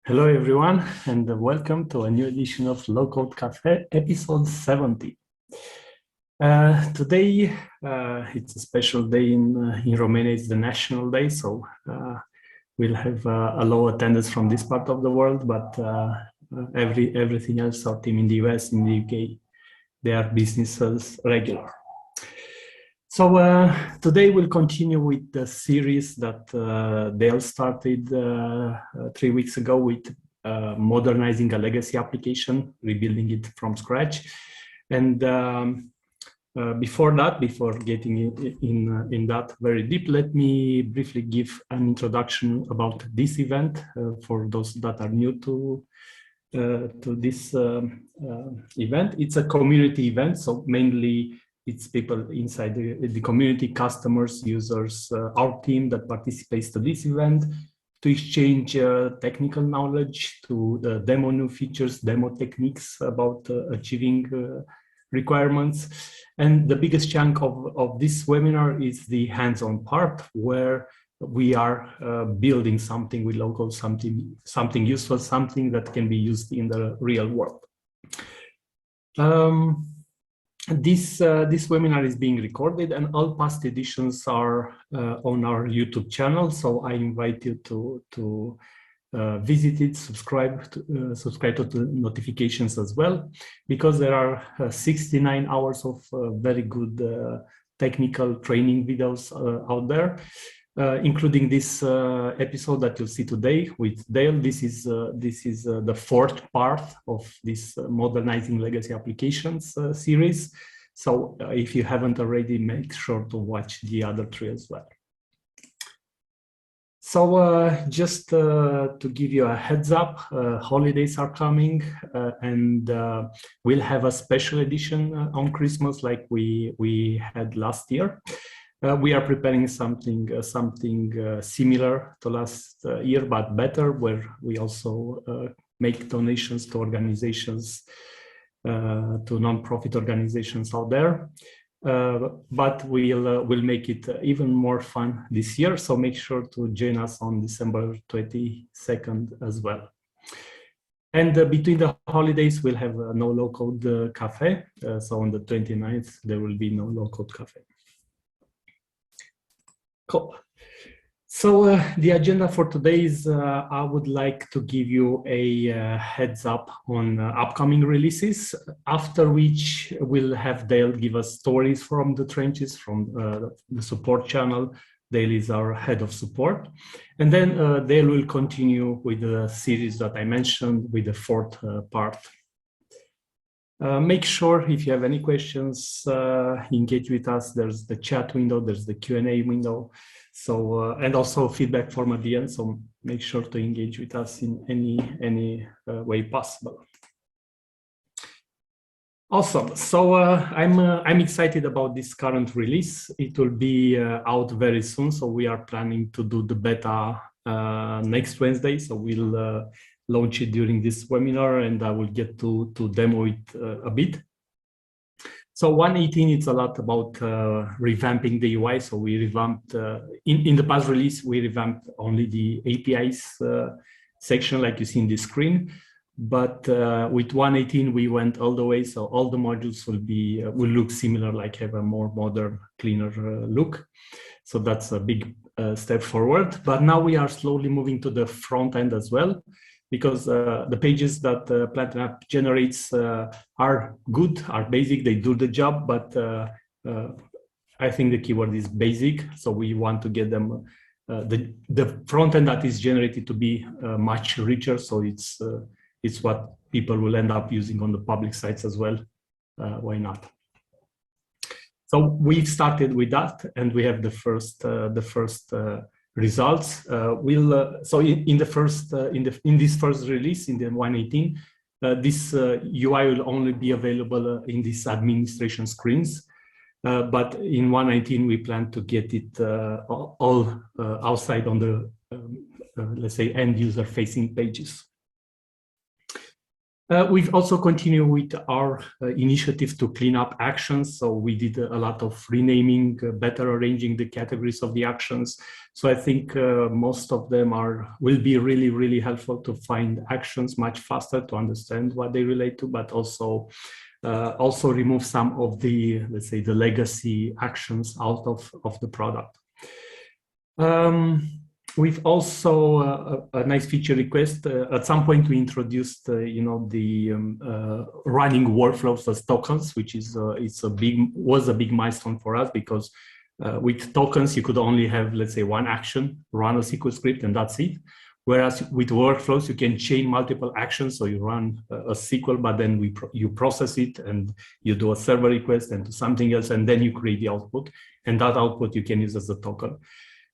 Hello, everyone, and welcome to a new edition of Low-Code Cafe, episode 70. Today, it's a special day in Romania. It's the National Day, so we'll have a low attendance from this part of the world, but everything else, our team in the US, in the UK, they are business as regular. So today we'll continue with the series that Dale started 3 weeks ago with modernizing a legacy application, rebuilding it from scratch. And before getting in that very deep, let me briefly give an introduction about this event for those that are new to this event. It's a community event, so mainly it's people inside the community, customers, users, our team that participates to this event to exchange technical knowledge, to demo new features, demo techniques about achieving requirements. And the biggest chunk of this webinar is the hands-on part, where we are building something with low-code, something useful, something that can be used in the real world. This webinar is being recorded, and all past editions are on our YouTube channel. So I invite you to visit it, subscribe to the notifications as well, because there are 69 hours of very good technical training videos out there, including this episode that you'll see today with Dale. This is the fourth part of this modernizing legacy applications series. So if you haven't already, make sure to watch the other three as well. So just to give you a heads up, holidays are coming, and we'll have a special edition on Christmas like we had last year. We are preparing something similar to last year, but better, where we also make donations to organizations, to non-profit organizations out there. But we'll make it even more fun this year. So make sure to join us on December 22nd as well. And between the holidays, we'll have no Low-Code Cafe. So on the 29th, there will be no Low-Code Cafe. Cool. So the agenda for today is I would like to give you a heads up on upcoming releases, after which we'll have Dale give us stories from the trenches, from the support channel. Dale is our head of support. And then Dale will continue with the series that I mentioned with the fourth part. Make sure if you have any questions, engage with us. There's the chat window, there's the Q&A window. So, and also feedback form at the end. So make sure to engage with us in any way possible. Awesome. So I'm excited about this current release. It will be out very soon. So we are planning to do the beta next Wednesday. So we'll launch it during this webinar, and I will get to demo it a bit. So 1.18, it's a lot about revamping the UI. So we revamped, in the past release, we revamped only the APIs section like you see in the screen. But with 1.18, we went all the way. So all the modules will look similar, like have a more modern, cleaner look. So that's a big step forward. But now we are slowly moving to the front end as well, because the pages that Platinum App generates are good, are basic, they do the job, but I think the keyword is basic. So we want to get them, the front end that is generated to be much richer. So it's what people will end up using on the public sites as well. Why not? So we've started with that, and we have the first results. So in this first release, in the 1.18, this UI will only be available in these administration screens. But in 1.19, we plan to get it all outside on the let's say end user facing pages. We've also continued with our initiative to clean up actions. So we did a lot of renaming, better arranging the categories of the actions. So I think most of them will be really, really helpful to find actions much faster, to understand what they relate to, but also remove some of the, let's say, the legacy actions out of the product. We've also a nice feature request. At some point, we introduced, the running workflows as tokens, which is was a big milestone for us, because with tokens you could only have, let's say, one action, run a SQL script, and that's it. Whereas with workflows, you can chain multiple actions. So you run a SQL, but then you process it, and you do a server request and do something else, and then you create the output, and that output you can use as a token.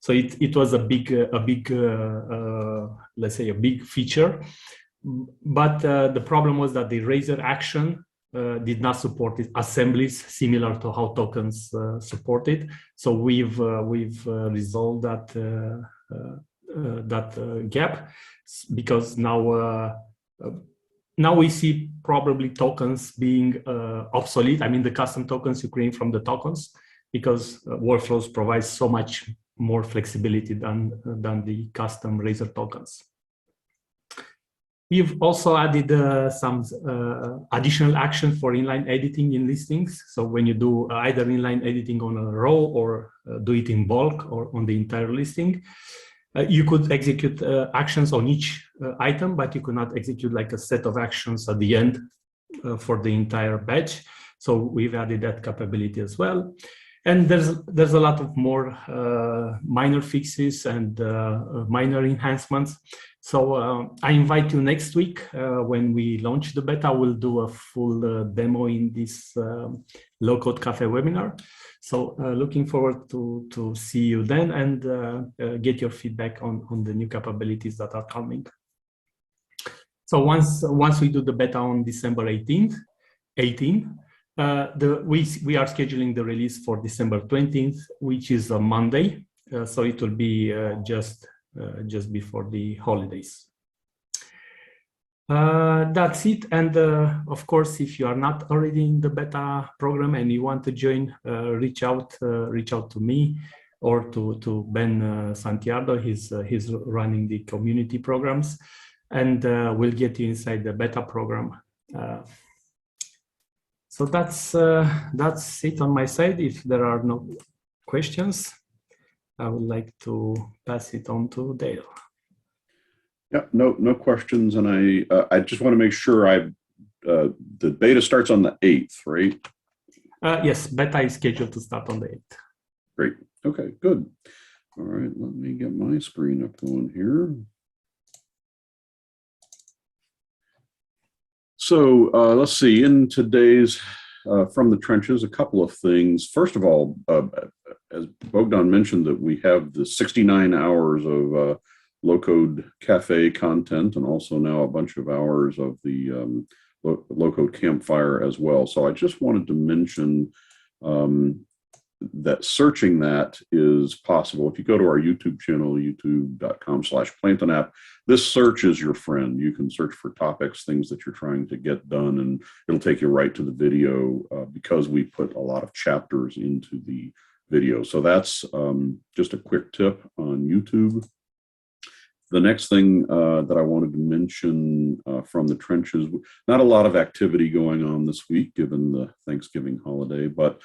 So it was a big, let's say, a big feature. But the problem was that the Razor action did not support assemblies similar to how tokens support it. So we've resolved that gap, because now we see probably tokens being obsolete. I mean, the custom tokens you create from the tokens, because workflows provide so much more flexibility than the custom Razor tokens. We've also added some additional actions for inline editing in listings. So when you do either inline editing on a row, or do it in bulk, or on the entire listing, you could execute actions on each item, but you could not execute like a set of actions at the end for the entire batch. So we've added that capability as well. And there's a lot of more minor fixes and minor enhancements. So I invite you next week when we launch the beta. We'll do a full demo in this Low-Code Cafe webinar. So looking forward to see you then, and get your feedback on the new capabilities that are coming. So once we do the beta on December 18th, we are scheduling the release for December 20th, which is a Monday. So it will be just before the holidays. That's it. And of course, if you are not already in the beta program and you want to join, reach out to me or to Ben Santiago. He's running the community programs, and we'll get you inside the beta program. So that's it on my side. If there are no questions, I would like to pass it on to Dale. Yeah, no questions, and I just want to make sure the beta starts on the 8th, right? Yes, beta is scheduled to start on the 8th. Great. Okay, good. All right, let me get my screen up going here. So let's see, in today's From the Trenches, a couple of things. First of all, as Bogdan mentioned, that we have the 69 hours of Low-Code Cafe content, and also now a bunch of hours of the Low-Code Campfire as well. So I just wanted to mention that searching that is possible. If you go to our YouTube channel, youtube.com/Plantanap, this search is your friend. You can search for topics, things that you're trying to get done, and it'll take you right to the video because we put a lot of chapters into the video. So that's just a quick tip on YouTube. The next thing that I wanted to mention from the trenches, not a lot of activity going on this week given the Thanksgiving holiday, but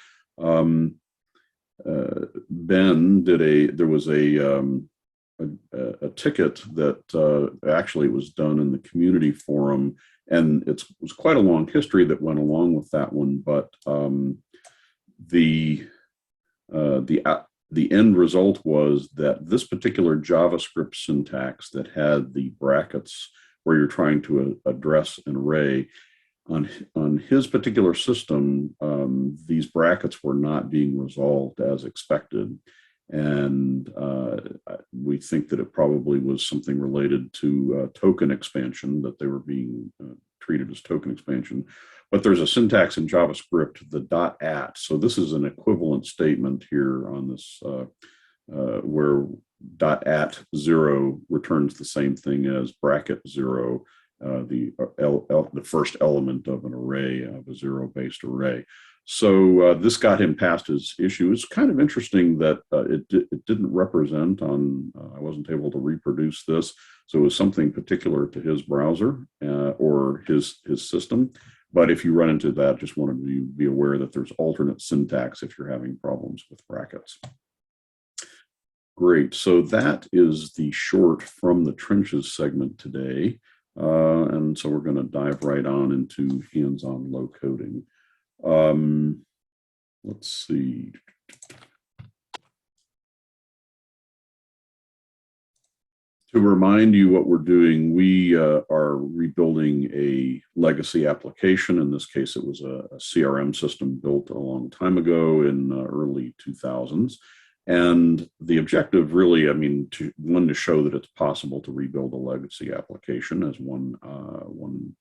Ben there was a ticket that actually was done in the community forum, and it was quite a long history that went along with that one, but the end result was that this particular JavaScript syntax that had the brackets where you're trying to address an array, on his particular system, these brackets were not being resolved as expected. And we think that it probably was something related to token expansion, that they were being treated as token expansion. But there's a syntax in JavaScript, the .at. So this is an equivalent statement here on this, where .at 0 returns the same thing as bracket 0. the first element of an array, of a zero-based array. So this got him past his issue. It's kind of interesting that it didn't represent on, I wasn't able to reproduce this. So it was something particular to his browser or his system. But if you run into that, just wanted you to be aware that there's alternate syntax if you're having problems with brackets. Great, so that is the short from the trenches segment today. And so we're going to dive right on into hands-on low coding. Let's see. To remind you what we're doing, we are rebuilding a legacy application. In this case, it was a CRM system built a long time ago in early 2000s. And the objective really, I mean, to show that it's possible to rebuild a legacy application as one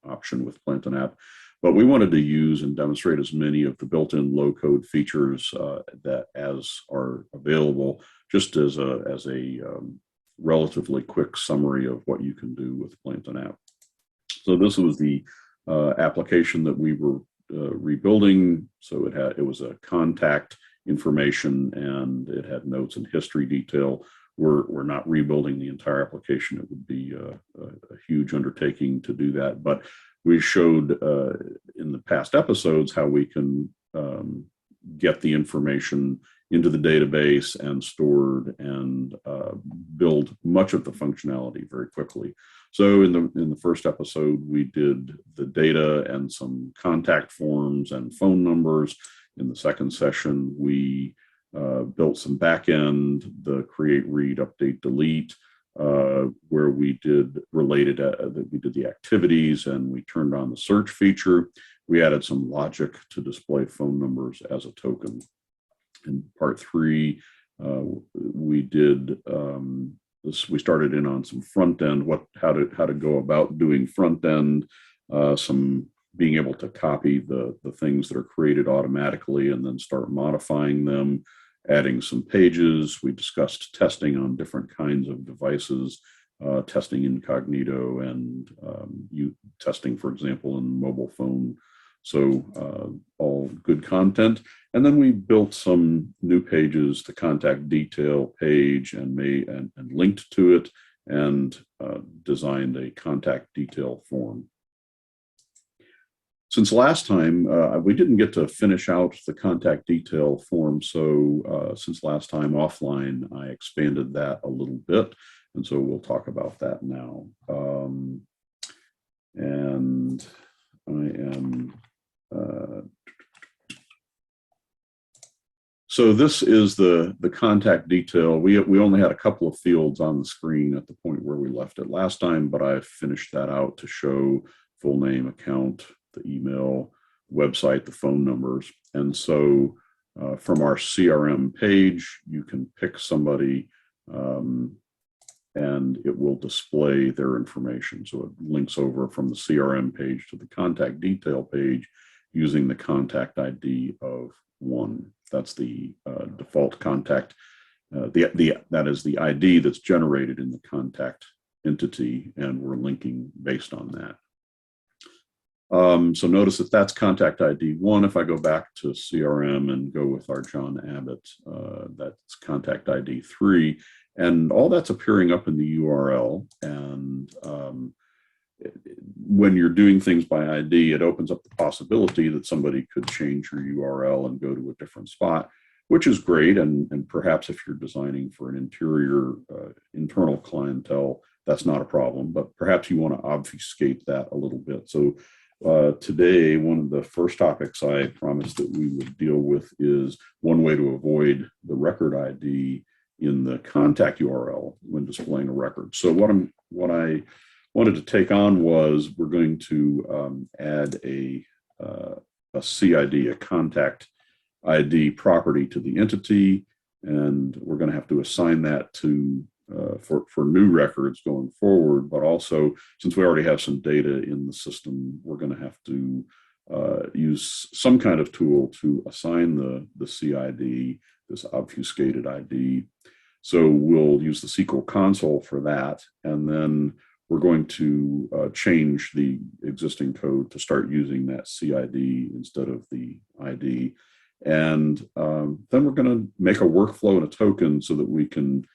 option with Plantain App. But we wanted to use and demonstrate as many of the built-in low-code features that are available, just as a relatively quick summary of what you can do with Plantain App. So this was the application that we were rebuilding. So it was a contact information and it had notes and history detail. We're not rebuilding the entire application. It would be a huge undertaking to do that. But we showed in the past episodes how we can get the information into the database and stored and build much of the functionality very quickly. So in the first episode, we did the data and some contact forms and phone numbers. In the second session, we built some backend, the create, read, update, delete, where we did the activities and we turned on the search feature. We added some logic to display phone numbers as a token. In part 3, we did this. We started in on some front end, how to go about doing front end, some being able to copy the things that are created automatically and then start modifying them, adding some pages. We discussed testing on different kinds of devices, testing incognito and testing, for example, in mobile phone. So all good content. And then we built some new pages, the contact detail page, and linked to it and designed a contact detail form. Since last time, we didn't get to finish out the contact detail form. So since last time offline, I expanded that a little bit. And so we'll talk about that now. And I am... So this is the contact detail. We only had a couple of fields on the screen at the point where we left it last time, but I finished that out to show full name, account, the email, website, the phone numbers. And so from our CRM page, you can pick somebody and it will display their information. So it links over from the CRM page to the contact detail page using the contact ID of 1. That's the default contact. That is the ID that's generated in the contact entity, and we're linking based on that. So notice that that's contact ID 1. If I go back to CRM and go with our John Abbott, that's contact ID 3. And all that's appearing up in the URL. And when you're doing things by ID, it opens up the possibility that somebody could change your URL and go to a different spot, which is great. And perhaps if you're designing for an internal clientele, that's not a problem. But perhaps you want to obfuscate that a little bit. So today, one of the first topics I promised that we would deal with is one way to avoid the record ID in the contact URL when displaying a record. So what I wanted to take on was we're going to add a CID, a contact ID property to the entity, and we're going to have to assign that to for new records going forward. But also, since we already have some data in the system, we're going to have to use some kind of tool to assign the CID, this obfuscated ID. So we'll use the SQL Console for that, and then we're going to change the existing code to start using that CID instead of the ID. And then we're going to make a workflow and a token so that we can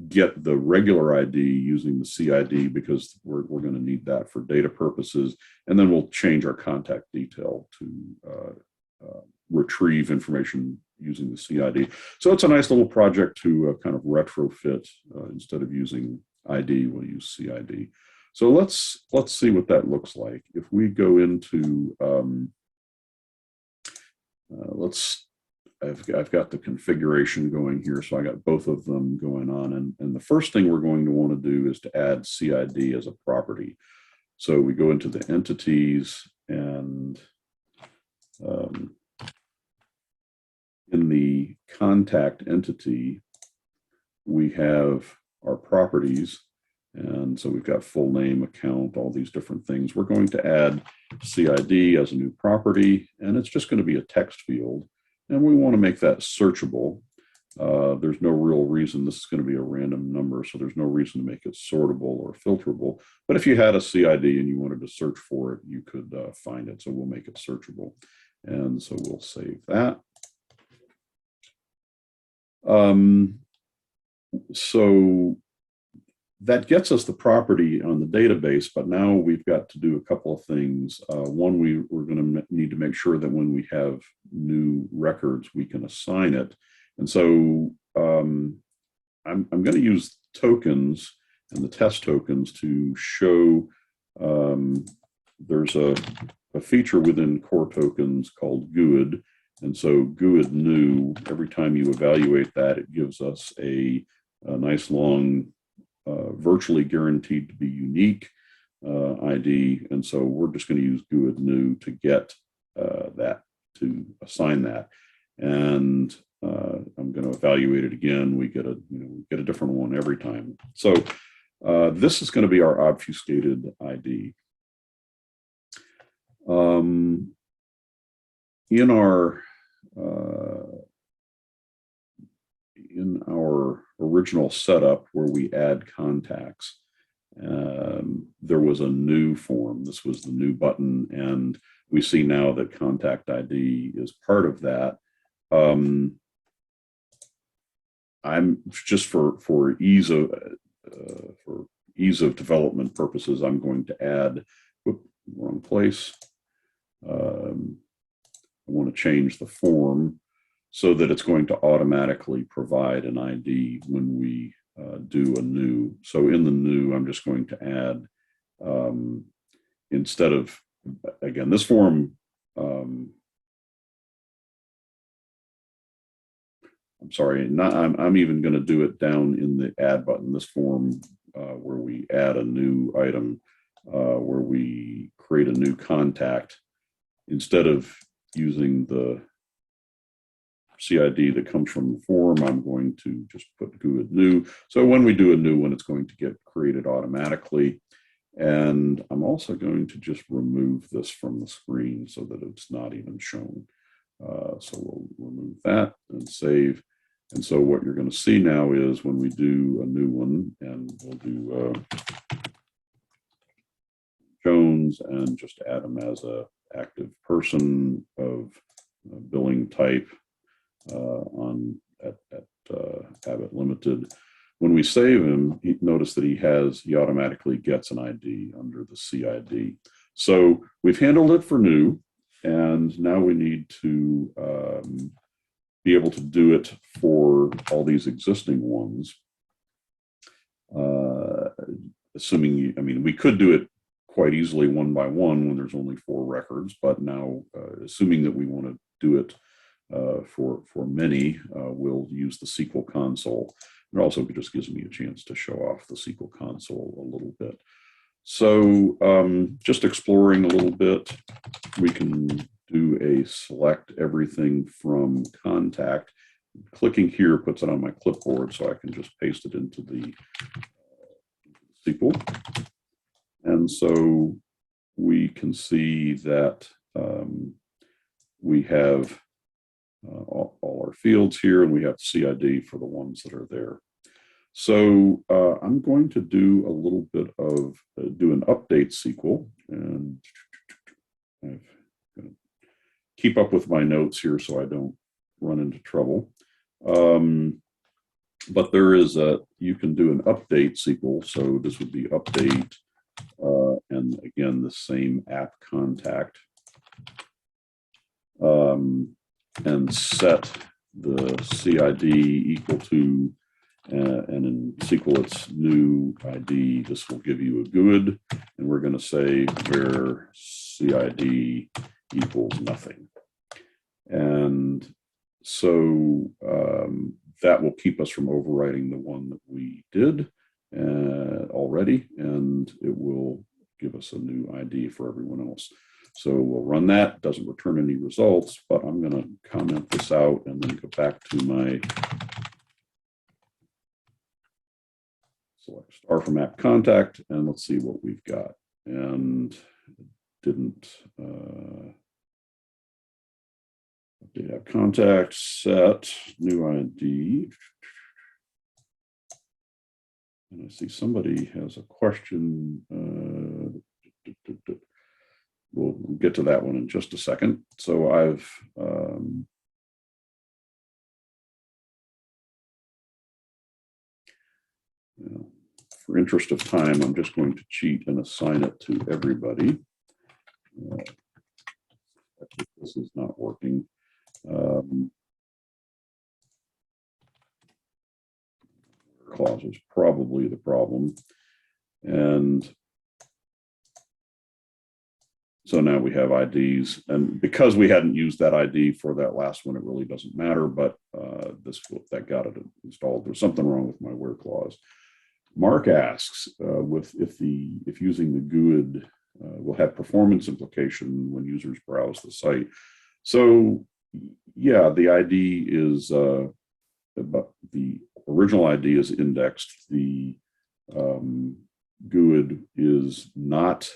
get the regular ID using the CID, because we're going to need that for data purposes. And then we'll change our contact detail to retrieve information using the CID. So it's a nice little project to kind of retrofit. Instead of using ID, we'll use CID. So let's see what that looks like. If we go into I've got the configuration going here, so I got both of them going on. And the first thing we're going to want to do is to add CID as a property. So we go into the entities, and in the contact entity, we have our properties. And so we've got full name, account, all these different things. We're going to add CID as a new property, and it's just going to be a text field. And we want to make that searchable. There's no real reason. This is going to be a random number, so there's no reason to make it sortable or filterable. But if you had a CID and you wanted to search for it, you could find it. So we'll make it searchable. And so we'll save that. So that gets us the property on the database, but now we've got to do a couple of things. One, we're going to need to make sure that when we have new records, we can assign it. And so I'm going to use tokens and the test tokens to show there's a feature within core tokens called GUID. And so GUID new, every time you evaluate that, it gives us a nice long virtually guaranteed to be unique ID. And so we're just going to use GUID new to get that, to assign that. And I'm going to evaluate it again. We get a different one every time. So this is going to be our obfuscated ID. In our original setup where we add contacts, there was a new form. This was the new button, and we see now that contact ID is part of that. I'm just for ease of development purposes, I'm going to add, wrong place. I want to change the form so that it's going to automatically provide an ID when we do a new. So in the new, I'm just going to add, instead of, again, this form, I'm sorry, I'm even going to do it down in the add button, this form where we add a new item, where we create a new contact. Instead of using the CID that comes from the form, I'm going to just put GUID new. So when we do a new one, it's going to get created automatically. And I'm also going to just remove this from the screen so that it's not even shown. So we'll remove that and save. And so what you're going to see now is when we do a new one, and we'll do Jones and just add him as a active person of billing type at Abbott Limited. When we save him, notice that he automatically gets an ID under the CID. So we've handled it for new, and now we need to be able to do it for all these existing ones. Assuming, we could do it quite easily one by one when there's only 4 records, but now assuming that we want to do it for many, we'll use the SQL Console. It also just gives me a chance to show off the SQL Console a little bit. So just exploring a little bit, we can do a select everything from contact. Clicking here puts it on my clipboard, so I can just paste it into the SQL. And so we can see that we have all our fields here, and we have CID for the ones that are there. So I'm going to do a little bit of do an update SQL, and I'm going to keep up with my notes here so I don't run into trouble. But there is you can do an update SQL. So this would be update, and again, the same app contact, and set the CID equal to, and in SQL, it's new ID. This will give you a GUID, and we're going to say where CID equals nothing. And so that will keep us from overwriting the one that we did already, and it will give us a new ID for everyone else. So we'll run that, doesn't return any results, but I'm going to comment this out and then go back to my select star from app contact, and let's see what we've got. And didn't update app contact, set new ID. And I see somebody has a question. We'll get to that one in just a second. So I've for interest of time, I'm just going to cheat and assign it to everybody. This is not working. Clause is probably the problem. And so now we have IDs, and because we hadn't used that ID for that last one, it really doesn't matter, but that got it installed. There's something wrong with my where clause. Mark asks if using the GUID will have performance implication when users browse the site. So yeah, the ID is but the original ID is indexed. The GUID is not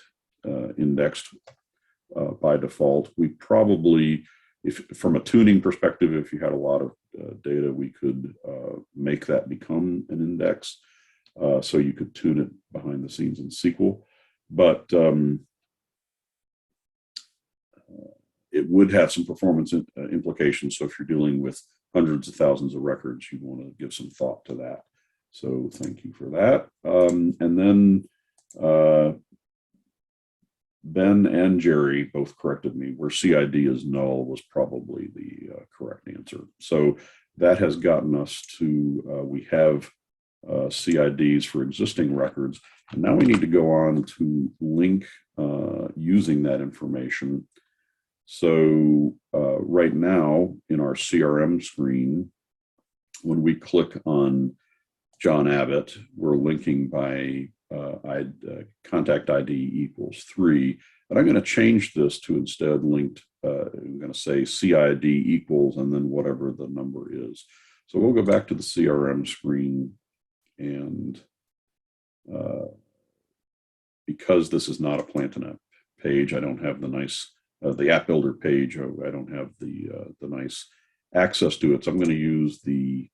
indexed by default. We probably, if from a tuning perspective, if you had a lot of data, we could make that become an index. So you could tune it behind the scenes in SQL, but it would have some performance implications. So if you're dealing with hundreds of thousands of records, you want to give some thought to that. So thank you for that. And then Ben and Jerry both corrected me where CID is null was probably the correct answer. So that has gotten us to, we have CIDs for existing records. And now we need to go on to link using that information. So right now in our CRM screen, when we click on John Abbott, we're linking by contact ID equals 3. And I'm going to change this to instead linked, I'm going to say CID equals and then whatever the number is. So we'll go back to the CRM screen, and because this is not a Plantanet page, I don't have the nice, the app builder page, I don't have the nice access to it. So I'm going to use the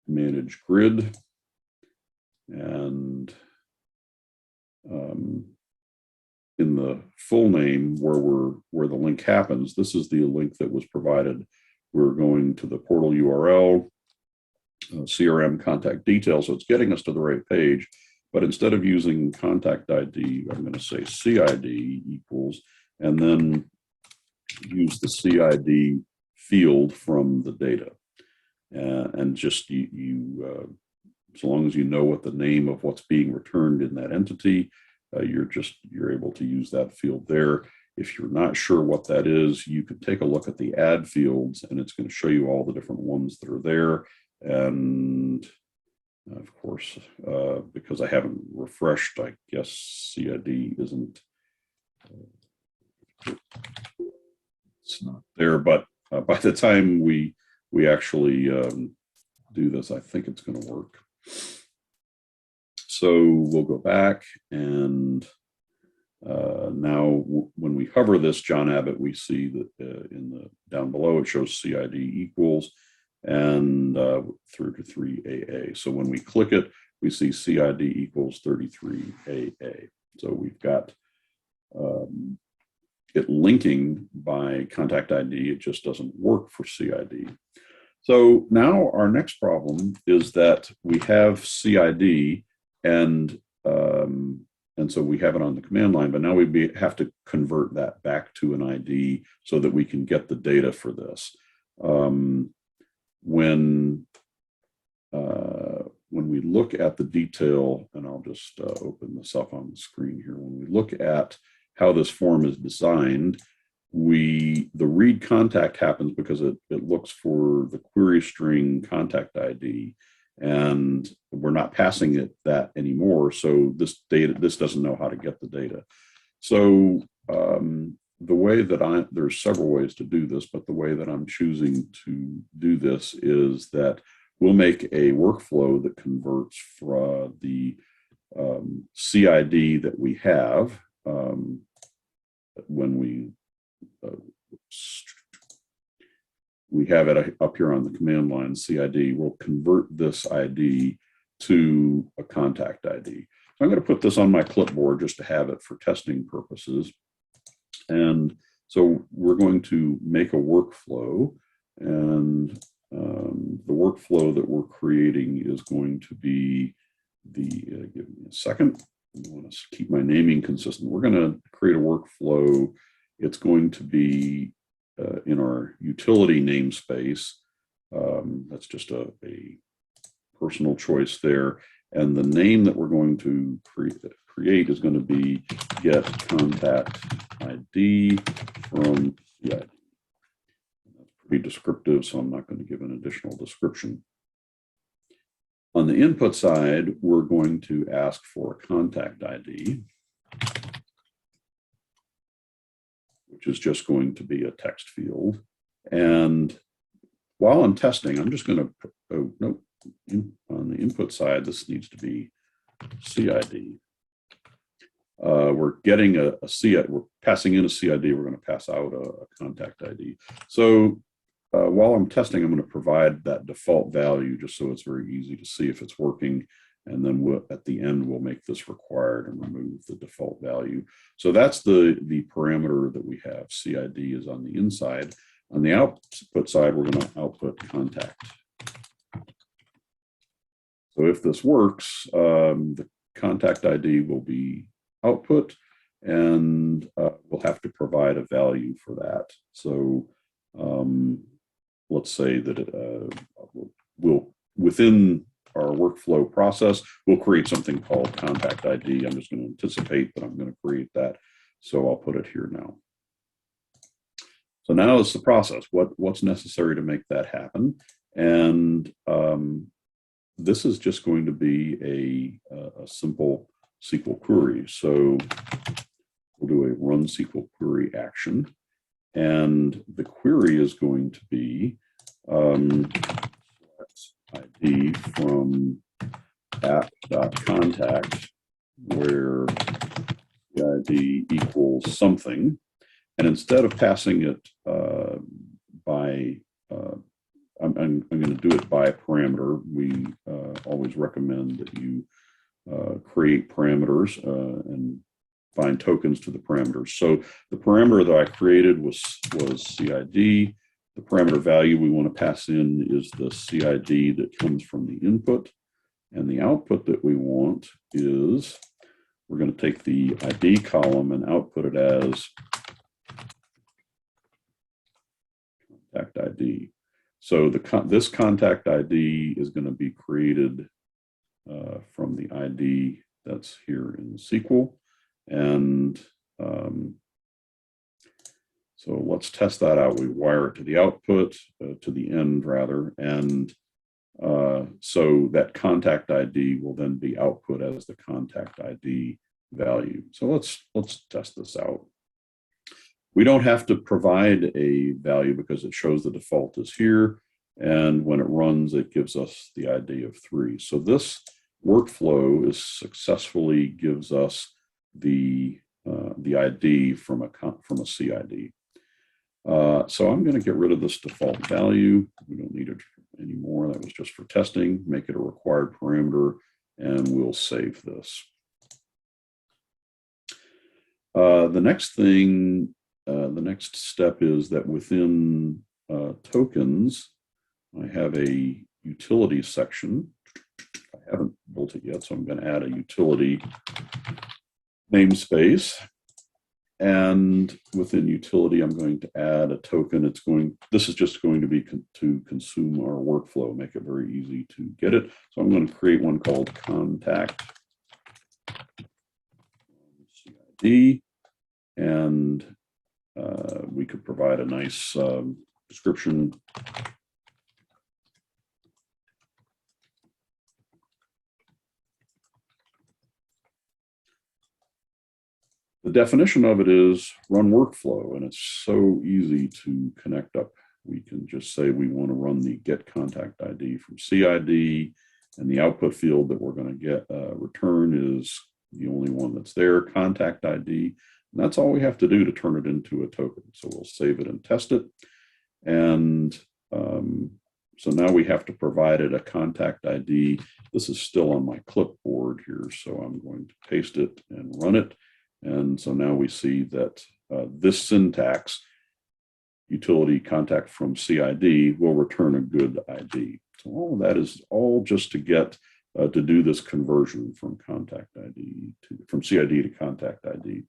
manage grid, and in the full name where the link happens, this is the link that was provided. We're going to the portal URL, CRM contact details, so it's getting us to the right page. But instead of using contact ID, I'm going to say CID equals, and then use the CID field from the data. And just so long as you know what the name of what's being returned in that entity, you're able to use that field there. If you're not sure what that is, you could take a look at the add fields, and it's going to show you all the different ones that are there. And of course, because I haven't refreshed, I guess CID isn't, it's not there, but by the time we actually do this, I think it's going to work. So we'll go back, and now when we hover this John Abbott, we see that in the down below it shows CID equals, and through to 3AA. So when we click it, we see CID equals 33AA. So we've got it linking by contact ID. It just doesn't work for CID. So now our next problem is that we have CID and so we have it on the command line, but now we have to convert that back to an ID so that we can get the data for this. When we look at the detail, and I'll just open this up on the screen here. When we look at how this form is designed, the read contact happens because it looks for the query string contact ID, and we're not passing it that anymore. So this doesn't know how to get the data. So the way that there's several ways to do this, but the way that I'm choosing to do this is that we'll make a workflow that converts from the CID that we have when we have it up here on the command line, CID. We'll convert this ID to a contact ID. So I'm going to put this on my clipboard just to have it for testing purposes. And so we're going to make a workflow, and the workflow that we're creating is going to be give me a second. I want to keep my naming consistent. We're going to create a workflow. It's going to be in our utility namespace. That's just a personal choice there. And the name that we're going to create is going to be get contact ID from CID. That's pretty descriptive, so I'm not going to give an additional description. On the input side, we're going to ask for a contact ID, which is just going to be a text field. And while I'm testing, I'm just going to, oh, no, on the input side, this needs to be CID. We're getting a CID, we're passing in a CID, we're going to pass out a contact ID. So while I'm testing, I'm going to provide that default value just so it's very easy to see if it's working. And then at the end, we'll make this required and remove the default value. So that's the parameter that we have. CID is on the inside. On the output side, we're going to output contact. So if this works, the contact ID will be output, and we'll have to provide a value for that. So let's say that we'll, within our workflow process, we'll create something called contact ID. I'm just going to anticipate that I'm going to create that. So I'll put it here now. So now it's the process. What's necessary to make that happen? And this is just going to be a simple SQL query. So we'll do a run SQL query action. And the query is going to be ID from app.contact, where the ID equals something. And instead of passing it by, I'm going to do it by a parameter. We always recommend that you create parameters and bind tokens to the parameters. So the parameter that I created was CID. The parameter value we want to pass in is the CID that comes from the input. And the output that we want is, we're going to take the ID column and output it as contact ID. So this contact ID is going to be created from the ID that's here in SQL. And so let's test that out. We wire it to the output, to the end rather, and so that contact ID will then be output as the contact ID value. So let's test this out. We don't have to provide a value because it shows the default is here, and when it runs, it gives us the ID of 3. So this workflow successfully gives us the ID from a CID. So I'm going to get rid of this default value. We don't need it anymore. That was just for testing. Make it a required parameter, and we'll save this. The next thing, the next step is that within tokens, I have a utility section. I haven't built it yet, so I'm going to add a utility namespace. And within utility, I'm going to add a token. This is just going to be to consume our workflow, make it very easy to get it. So I'm going to create one called contact CID, and we could provide a nice description. The definition of it is run workflow, and it's so easy to connect up. We can just say we want to run the get contact ID from CID, and the output field that we're going to get return is the only one that's there, contact ID. And that's all we have to do to turn it into a token. So we'll save it and test it. And so now we have to provide it a contact ID. This is still on my clipboard here, so I'm going to paste it and run it. And so now we see that this syntax, utility contact from CID, will return a good ID. So all of that is all just to get to do this conversion from contact ID from CID to contact ID.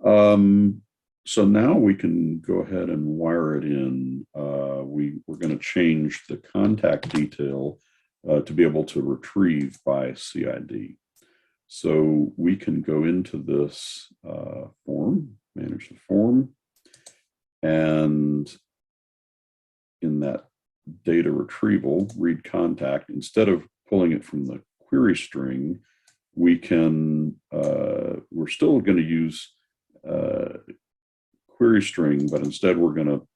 So now we can go ahead and wire it in. We're going to change the contact detail to be able to retrieve by CID. So we can go into this form, manage the form, and in that data retrieval, read contact, instead of pulling it from the query string, we can, we're still going to use query string, but instead we're going to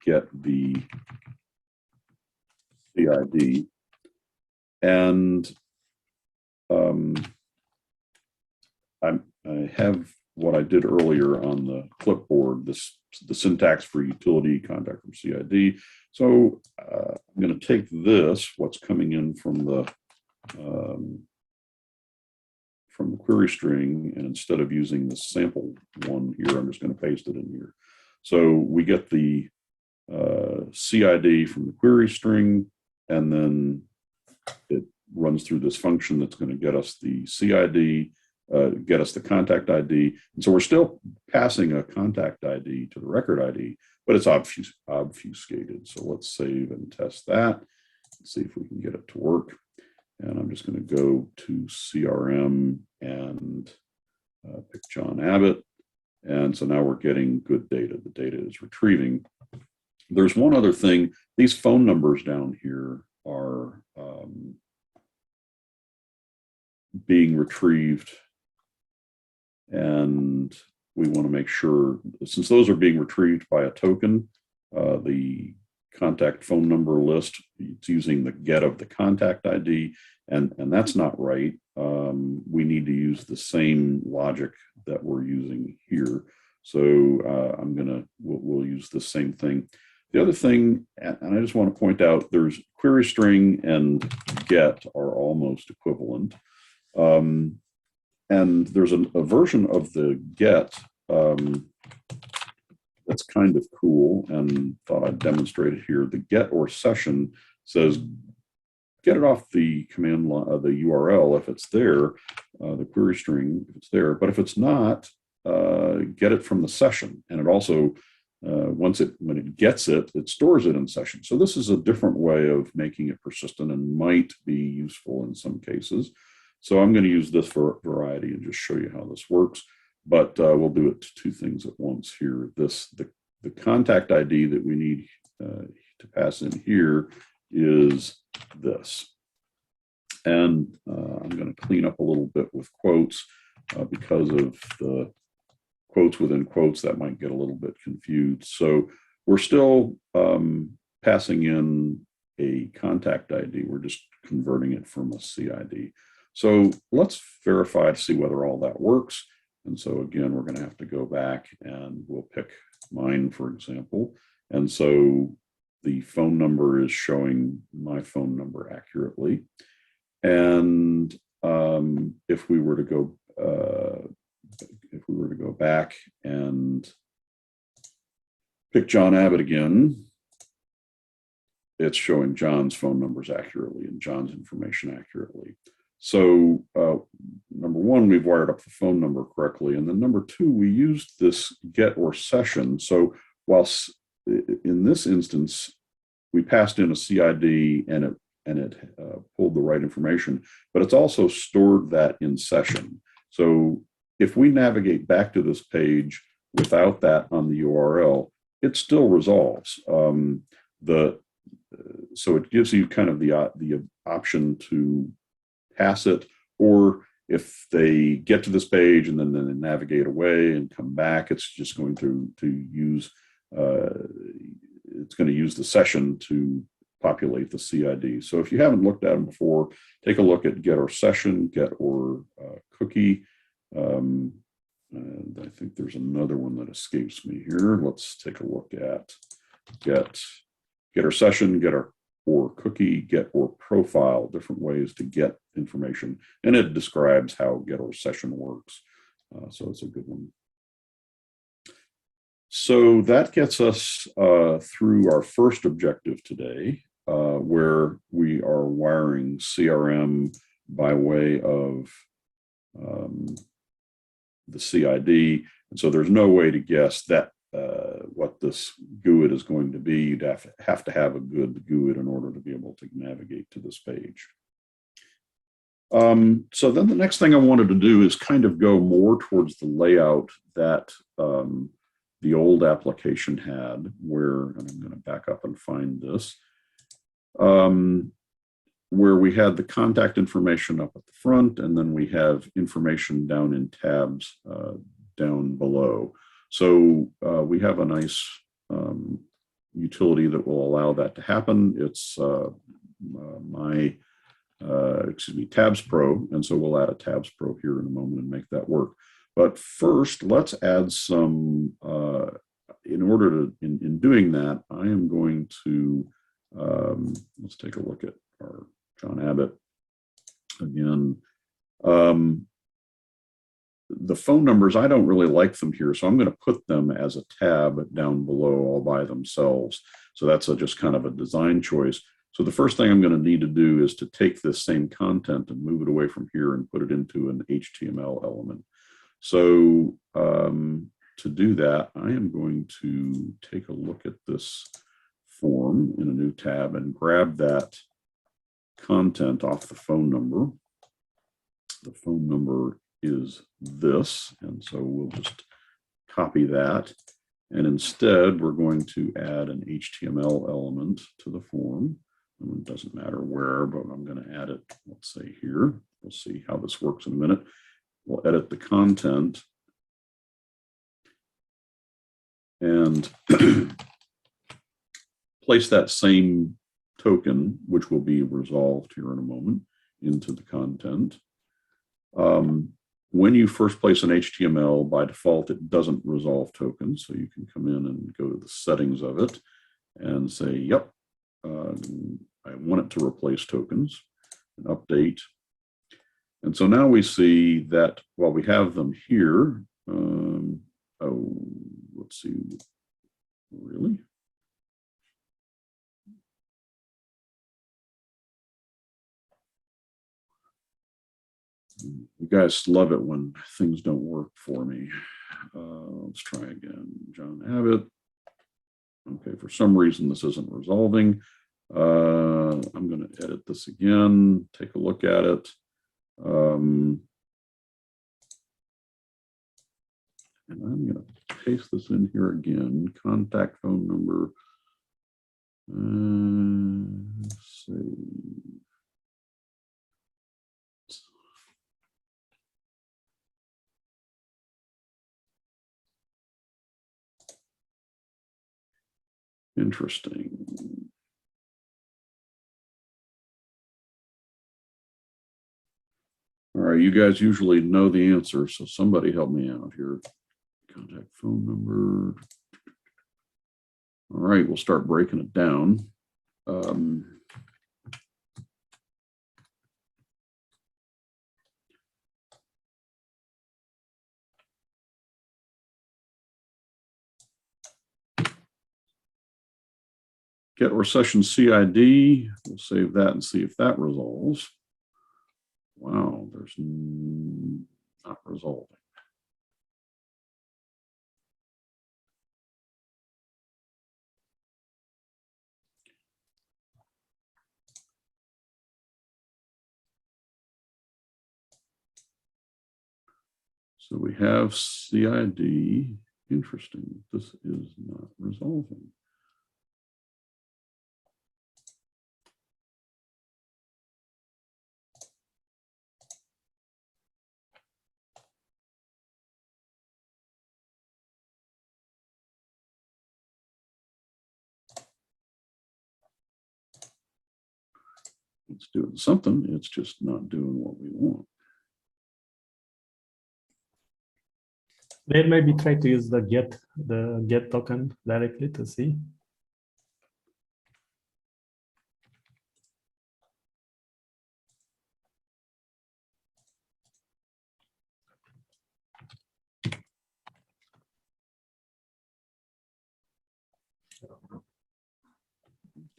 get the CID. And I have what I did earlier on the clipboard, the syntax for utility contact from CID. So I'm going to take this, what's coming in from the query string, and instead of using the sample one here, I'm just going to paste it in here. So we get the CID from the query string, and then it runs through this function that's going to get us the CID, get us the contact ID. And so we're still passing a contact ID to the record ID, but it's obfuscated. So let's save and test that. Let's see if we can get it to work. And I'm just going to go to CRM and pick John Abbott. And so now we're getting good data. The data is retrieving. There's one other thing. These phone numbers down here are being retrieved. And we want to make sure, since those are being retrieved by a token, the contact phone number list, it's using the get of the contact ID, and that's not right. We need to use the same logic that we're using here. So we'll use the same thing. The other thing, and I just want to point out, there's query string and get are almost equivalent. And there's a version of the get that's kind of cool, and thought I'd demonstrate it here. The get or session says, get it off the command line, the URL if it's there, the query string if it's there. But if it's not, get it from the session. And it also, when it gets it, it stores it in session. So this is a different way of making it persistent and might be useful in some cases. So I'm going to use this for variety and just show you how this works. But we'll do it to two things at once here. The contact ID that we need to pass in here is this. And I'm going to clean up a little bit with quotes because of the quotes within quotes that might get a little bit confused. So we're still passing in a contact ID. We're just converting it from a CID. So let's verify to see whether all that works. And so again, we're going to have to go back and we'll pick mine, for example. And so the phone number is showing my phone number accurately. And if we were to go back and pick John Abbott again, it's showing John's phone numbers accurately and John's information accurately. So number one, we've wired up the phone number correctly. And then number two, we used this get or session. So whilst in this instance, we passed in a CID and it pulled the right information, but it's also stored that in session. So if we navigate back to this page without that on the URL, it still resolves. So it gives you kind of the option to pass it, or if they get to this page and then they navigate away and come back, it's just going to use the session to populate the CID. So if you haven't looked at them before, take a look at get or session, get or cookie. And I think there's another one that escapes me here. Let's take a look at get or session, get or cookie, get or profile, different ways to get information. And it describes how get or session works. So it's a good one. So that gets us through our first objective today, where we are wiring CRM by way of the CID. And so there's no way to guess that what this GUID is going to be. You'd have to have a good GUID in order to be able to navigate to this page. So then the next thing I wanted to do is kind of go more towards the layout that the old application had, where, and I'm going to back up and find this, where we had the contact information up at the front, and then we have information down in tabs down below. So we have a nice utility that will allow that to happen. It's TabsPro, and so we'll add a TabsPro here in a moment and make that work. But first, let's add some, in order to, in doing that, I am going to, let's take a look at our John Abbott again. The phone numbers, I don't really like them here, so I'm going to put them as a tab down below all by themselves. So that's just kind of a design choice. So the first thing I'm going to need to do is to take this same content and move it away from here and put it into an HTML element. So to do that, I am going to take a look at this form in a new tab and grab that content off the phone number. The phone number is this, and so we'll just copy that. And instead, we're going to add an HTML element to the form. And it doesn't matter where, but I'm going to add it, let's say here. We'll see how this works in a minute. We'll edit the content and place that same token, which will be resolved here in a moment, into the content. When you first place an HTML, by default, it doesn't resolve tokens. So you can come in and go to the settings of it and say, yep, I want it to replace tokens, and update. And so now we see that while we have them here, oh, let's see, really? You guys love it when things don't work for me. Let's try again. John Abbott. Okay, for some reason this isn't resolving. I'm going to edit this again, take a look at it. And I'm going to paste this in here again. Contact phone number. Save. Interesting. All right, you guys usually know the answer, so somebody help me out here. Contact phone number. All right, we'll start breaking it down. Get or session CID, we'll save that and see if that resolves. Wow, there's not resolving. So we have CID. Interesting. This is not resolving. It's doing something. It's just not doing what we want. Then maybe try to use the get token directly to see.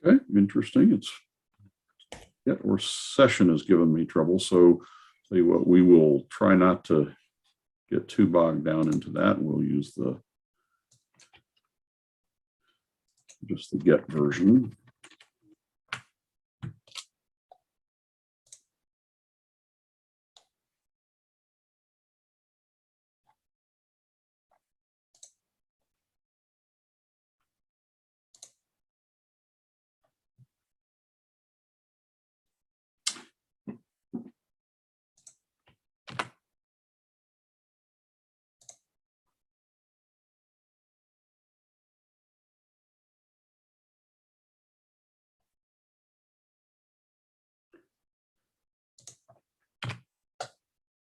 Okay, interesting. It's get or session has given me trouble. So tell you what, we will try not to get too bogged down into that. We'll use just the get version.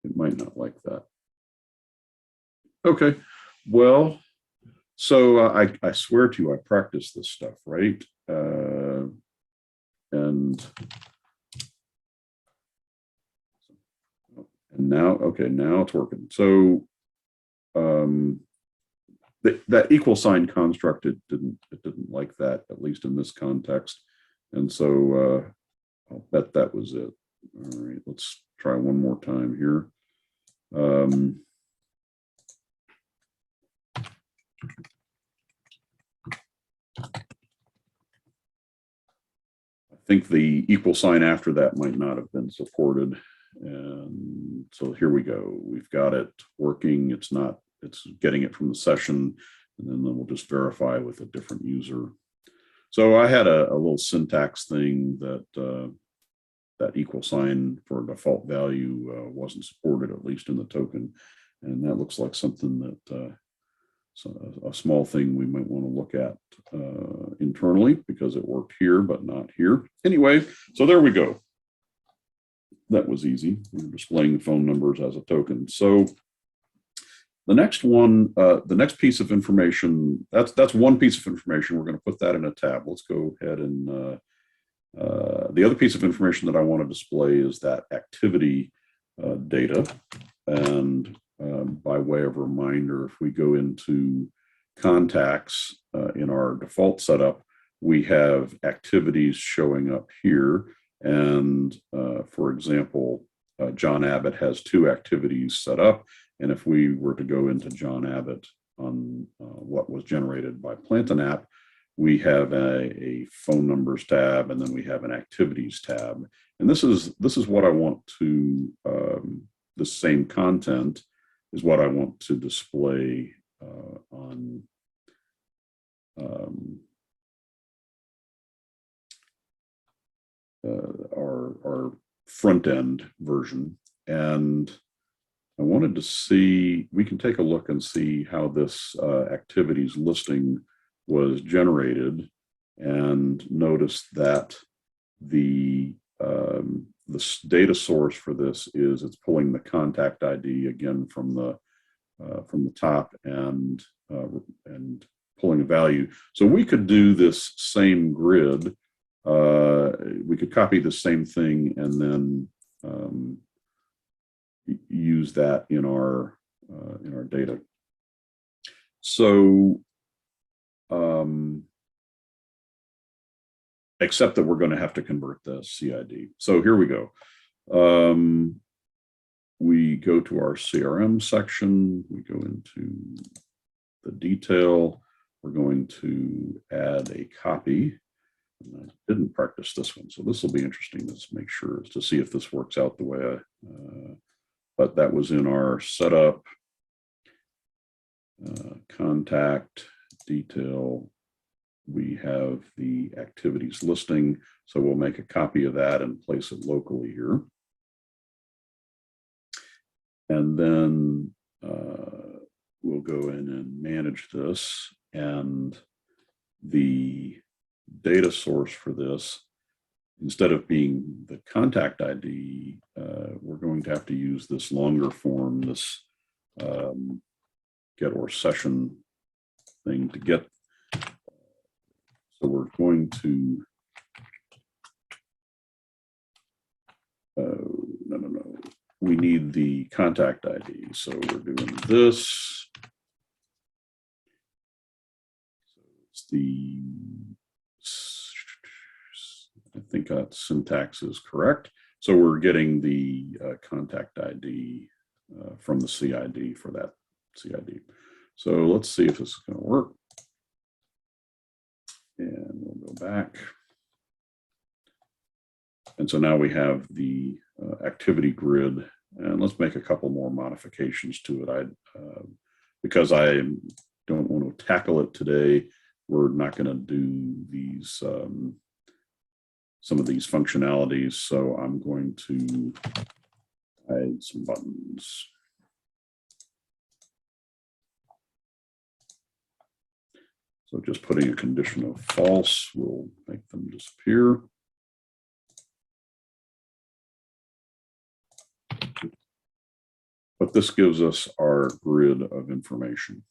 It might not like that. Okay, well, so I swear to you, I practice this stuff, right? And now, okay, now it's working. So that equal sign construct, it didn't like that, at least in this context. And so I'll bet that was it. All right, let's try one more time here. I think the equal sign after that might not have been supported. And so here we go. We've got it working. It's getting it from the session, and then we'll just verify with a different user. So I had a little syntax thing that that equal sign for a default value wasn't supported, at least in the token. And that looks like something that a small thing we might want to look at internally, because it worked here, but not here. Anyway, so there we go. That was easy. We're displaying phone numbers as a token. So the next one, the next piece of information, that's one piece of information. We're going to put that in a tab. Let's go ahead and the other piece of information that I want to display is that activity data. And by way of reminder, if we go into contacts in our default setup, we have activities showing up here. And for example, John Abbott has 2 activities set up. And if we were to go into John Abbott on what was generated by Plantin-App, we have a phone numbers tab, and then we have an activities tab. And this is what I want to, the same content is what I want to display on our front end version. And I wanted to see, we can take a look and see how this activities listing was generated, and notice that the data source for this is it's pulling the contact ID again from the top and pulling a value. So we could do this same grid. We could copy the same thing and then use that in our data. So, except that we're going to have to convert the CID. So here we go. We go to our CRM section. We go into the detail. We're going to add a copy. And I didn't practice this one, so this will be interesting. Let's make sure to see if this works out the way I, but that was in our setup, contact, detail. We have the activities listing, so we'll make a copy of that and place it locally here. And then we'll go in and manage this, and the data source for this, instead of being the contact ID, we're going to have to use this longer form, this get or session thing to get. So we're going to, no. We need the contact ID. So we're doing this. So it's the, I think that syntax is correct. So we're getting the contact ID from the CID for that CID. So let's see if this is going to work. And we'll go back. And so now we have the activity grid, and let's make a couple more modifications to it. Because I don't want to tackle it today, we're not going to do these some of these functionalities. So I'm going to add some buttons. So just putting a condition of false will make them disappear. But this gives us our grid of information.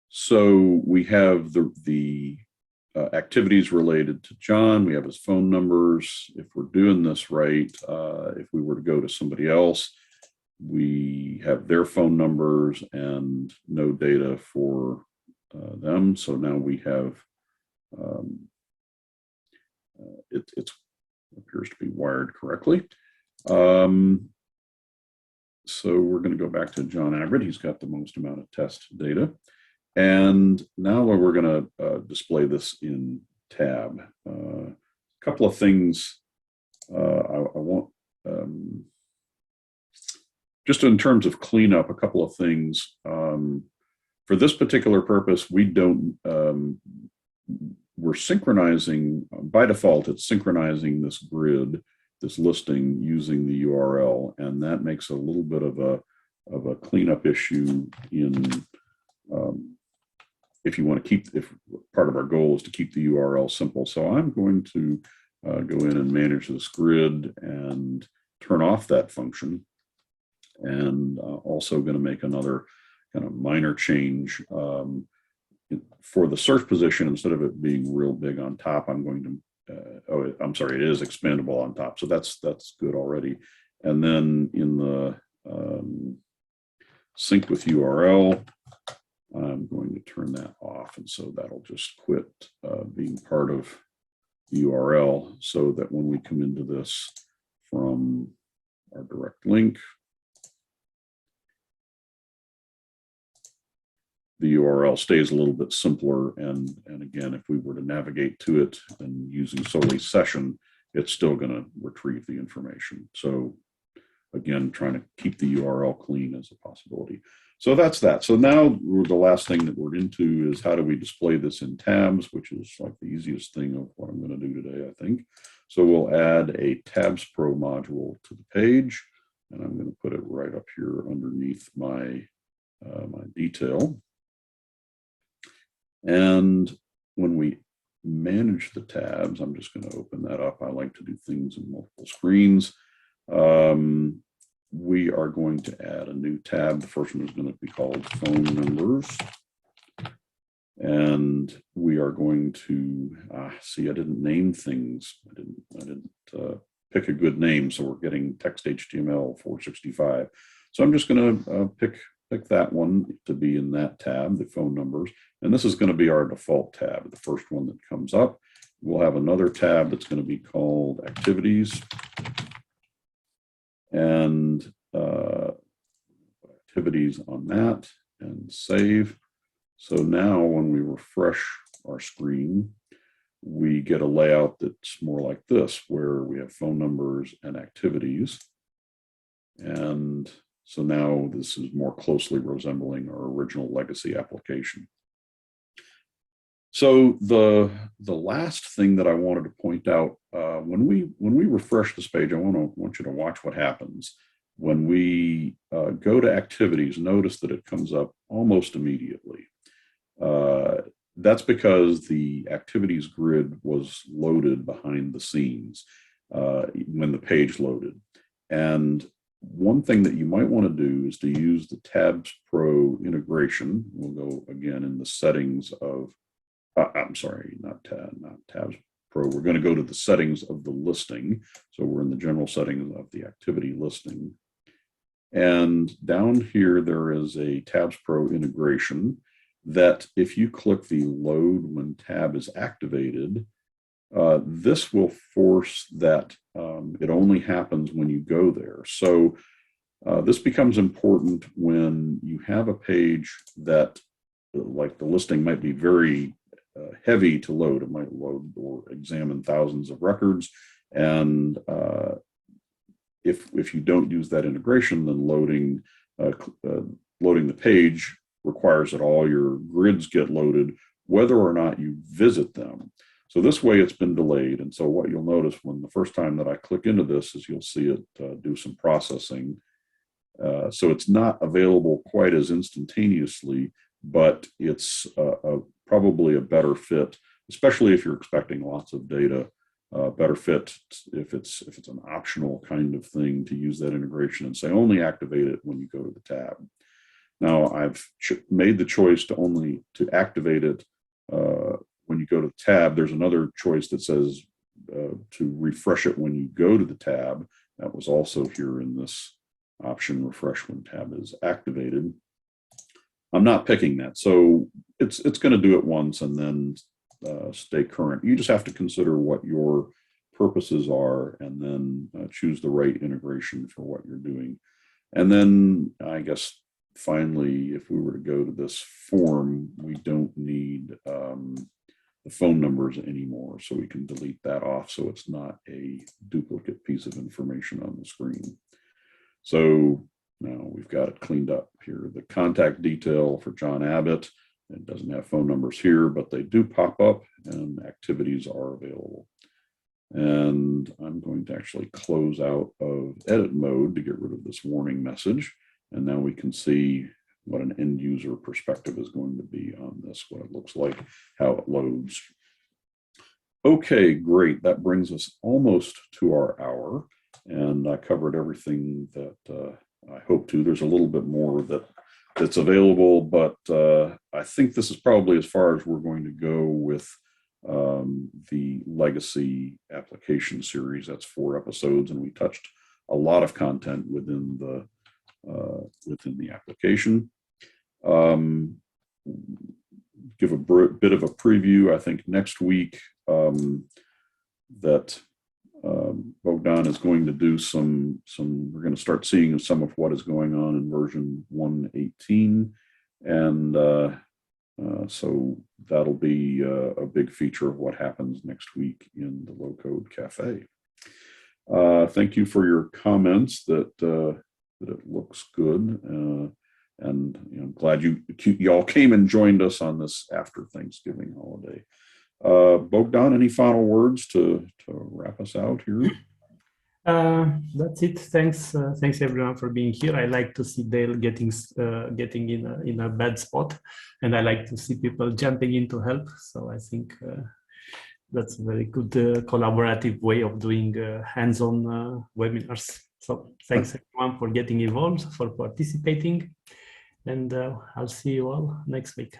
So we have the activities related to John. We have his phone numbers. If we're doing this right, if we were to go to somebody else, we have their phone numbers and no data for them. So now we have, it appears to be wired correctly. So we're going to go back to John Abbott. He's got the most amount of test data. And now we're going to display this in tab. A couple of things I want, just in terms of cleanup, a couple of things. For this particular purpose, we don't, we're synchronizing, by default, it's synchronizing this grid, this listing using the URL, and that makes a little bit of a cleanup issue in, if you want to keep, if part of our goal is to keep the URL simple. So I'm going to go in and manage this grid and turn off that function. And also going to make another kind of minor change for the search position. Instead of it being real big on top, I'm going to, oh, I'm sorry, it is expandable on top. So that's good already. And then in the sync with URL, I'm going to turn that off. And so that'll just quit being part of the URL, so that when we come into this from our direct link, the URL stays a little bit simpler. And again, if we were to navigate to it and using solely session, it's still going to retrieve the information. So again, trying to keep the URL clean is a possibility. So that's that. So now the last thing that we're into is how do we display this in tabs, which is like the easiest thing of what I'm going to do today, I think. So we'll add a TabsPro module to the page, and I'm going to put it right up here underneath my, my detail. And when we manage the tabs, I'm just going to open that up. I like to do things in multiple screens. we are going to add a new tab. The first one is going to be called phone numbers. And we are going to, see, I didn't name things. I didn't pick a good name. So we're getting text HTML 465. So I'm just going to pick that one to be in that tab, the phone numbers. And this is going to be our default tab, the first one that comes up. We'll have another tab that's going to be called activities. And activities on that and save. So now when we refresh our screen, we get a layout that's more like this, where we have phone numbers and activities. And so now this is more closely resembling our original legacy application. So the last thing that I wanted to point out, when we refresh this page, I want you to watch what happens. When we go to activities, notice that it comes up almost immediately. That's because the activities grid was loaded behind the scenes when the page loaded. And one thing that you might want to do is to use the TabsPro integration. We'll go again in the settings of, I'm sorry, not TabsPro. We're going to go to the settings of the listing. So we're in the general settings of the activity listing. And down here, there is a TabsPro integration that if you click the load when tab is activated, this will force that it only happens when you go there. So this becomes important when you have a page that, like the listing might be very heavy to load. It might load or examine thousands of records. And if you don't use that integration, then loading the page requires that all your grids get loaded, whether or not you visit them. So this way it's been delayed. And so what you'll notice when the first time that I click into this is you'll see it do some processing. So it's not available quite as instantaneously, but it's probably a better fit, especially if you're expecting lots of data. Better fit if it's an optional kind of thing to use that integration and say only activate it when you go to the tab. Now I've made the choice to activate it when you go to the tab. There's another choice that says to refresh it when you go to the tab. That was also here in this option, refresh when tab is activated. I'm not picking that, so it's going to do it once and then stay current. You just have to consider what your purposes are and then choose the right integration for what you're doing. And then I guess finally, if we were to go to this form, we don't need the phone numbers anymore, so we can delete that off so it's not a duplicate piece of information on the screen. So now we've got it cleaned up here. The contact detail for John Abbott, it doesn't have phone numbers here, but they do pop up and activities are available. And I'm going to actually close out of edit mode to get rid of this warning message. And now we can see what an end user perspective is going to be on this, what it looks like, how it loads. Okay, great. That brings us almost to our hour. And I covered everything that I hope to. There's a little bit more that's available, but I think this is probably as far as we're going to go with the legacy application series. That's 4 episodes, and we touched a lot of content within the application. Give a bit of a preview. I think next week that Bogdan is going to do we're going to start seeing some of what is going on in version 1.18. And so that'll be a big feature of what happens next week in the Low-Code Cafe. Thank you for your comments that it looks good. And I'm glad y'all came and joined us on this after Thanksgiving holiday. Bogdan, any final words to wrap us out here? That's it. Thanks everyone for being here. I like to see Dale getting in a bad spot, and I like to see people jumping in to help. So I think that's a very good collaborative way of doing hands-on webinars. So thanks everyone for getting involved, for participating, and I'll see you all next week.